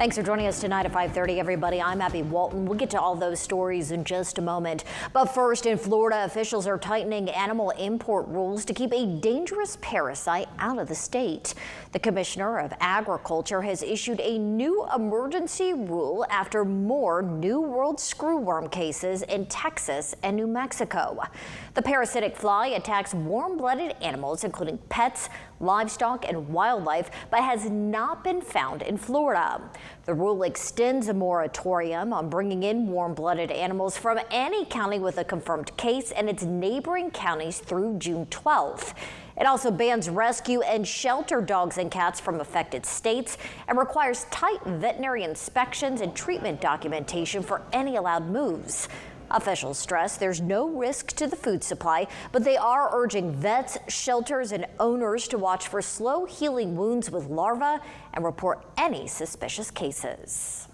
Thanks for joining us tonight at 5:30, everybody. I'm Abby Walton. We'll get to all those stories in just a moment. But first, in Florida, officials are tightening animal import rules to keep a dangerous parasite out of the state. The Commissioner of Agriculture has issued a new emergency rule after more new World Screwworm cases in Texas and New Mexico. The parasitic fly attacks warm-blooded animals, including pets, livestock, and wildlife, but has not been found in Florida. The rule extends a moratorium on bringing in warm-blooded animals from any county with a confirmed case and its neighboring counties through June 12th. It also bans rescue and shelter dogs and cats from affected states and requires tight veterinary inspections and treatment documentation for any allowed moves. Officials stress there's no risk to the food supply, but they are urging vets, shelters, and owners to watch for slow healing wounds with larvae and report any suspicious cases.